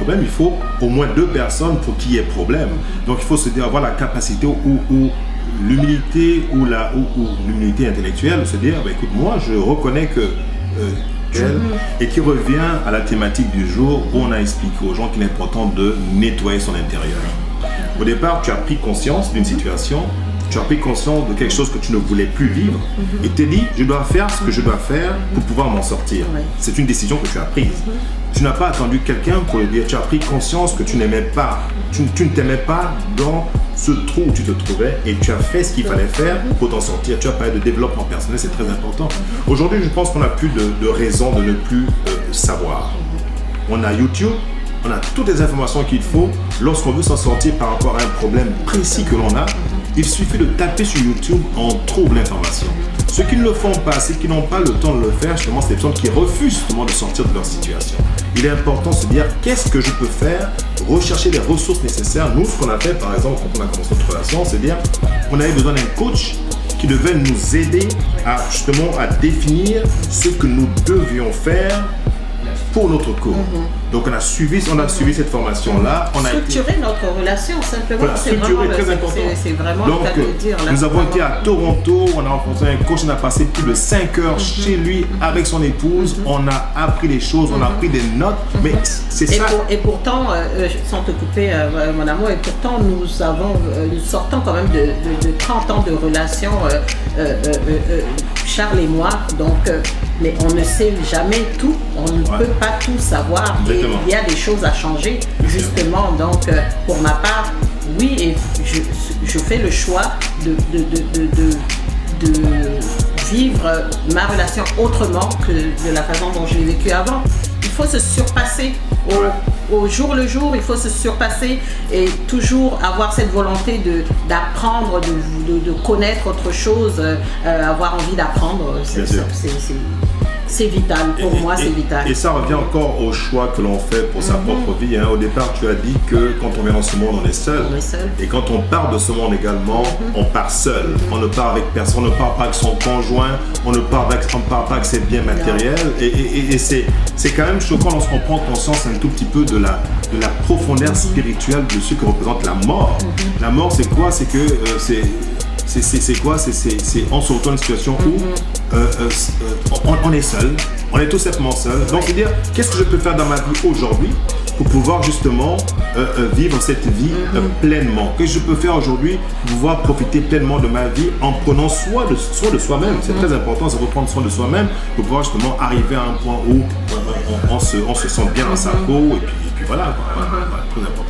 problème, il faut au moins 2 personnes pour qu'il y ait problème. Donc il faut se dire, avoir la capacité ou l'humilité ou l'humilité intellectuelle, se dire, écoute, moi je reconnais que et qui revient à la thématique du jour où on a expliqué aux gens qu'il est important de nettoyer son intérieur. Au départ, tu as pris conscience d'une situation, tu as pris conscience de quelque chose que tu ne voulais plus vivre et tu t'es dit, je dois faire ce que je dois faire pour pouvoir m'en sortir. C'est une décision que tu as prise. Tu n'as pas attendu quelqu'un pour le dire, tu as pris conscience que tu n'aimais pas, tu ne t'aimais pas dans ce trou où tu te trouvais et tu as fait ce qu'il fallait faire pour t'en sortir. Tu as parlé de développement personnel, c'est très important. Aujourd'hui, je pense qu'on n'a plus de raison de ne plus savoir. On a YouTube, on a toutes les informations qu'il faut. Lorsqu'on veut s'en sortir par rapport à un problème précis que l'on a, il suffit de taper sur YouTube, on trouve l'information. Ceux qui ne le font pas, ceux qui n'ont pas le temps de le faire, justement, c'est des personnes qui refusent justement de sortir de leur situation. Il est important de se dire, qu'est-ce que je peux faire? Rechercher les ressources nécessaires. Nous, ce qu'on a fait, par exemple, quand on a commencé notre relation, c'est dire, on avait besoin d'un coach qui devait nous aider à justement à définir ce que nous devions faire pour notre couple. Donc on a suivi cette formation-là. On a structurer notre relation, simplement. Voilà, structurer, très important. C'est vraiment donc, le cas de dire. Là, nous avons été à Toronto, on a rencontré un coach, on a passé plus de 5 heures chez lui avec son épouse, on a appris des choses, on a pris des notes, mais c'est ça. Et pourtant, sans te couper mon amour, et pourtant nous sortons quand même de 30 ans de relation, Charles et moi, donc, mais on ne sait jamais tout, on ne peut pas tout savoir. Et il y a des choses à changer, justement. Donc, pour ma part, oui, et je fais le choix de vivre ma relation autrement que de la façon dont je l'ai vécue avant. Il faut se surpasser au jour le jour, il faut se surpasser et toujours avoir cette volonté d'apprendre, de connaître autre chose, avoir envie d'apprendre. C'est vital, pour moi c'est vital. Et ça revient encore au choix que l'on fait pour sa propre vie. Au départ, tu as dit que quand on vient dans ce monde, on est seul. Et quand on part de ce monde également, on part seul. On ne part avec personne, on ne part pas avec son conjoint, on ne part pas avec ses biens matériels. Et c'est quand même choquant lorsqu'on prend conscience un tout petit peu de la profondeur spirituelle de ce que représente la mort. La mort, c'est quoi? C'est que c'est quoi? On se retrouve dans une situation où on est seul, on est tout simplement seul. Donc c'est dire, qu'est-ce que je peux faire dans ma vie aujourd'hui pour pouvoir justement vivre cette vie pleinement? Qu'est-ce que je peux faire aujourd'hui pour pouvoir profiter pleinement de ma vie en prenant soin de soi-même? C'est très important, c'est reprendre soin de soi-même pour pouvoir justement arriver à un point où on se sent bien dans sa peau et puis voilà, très important.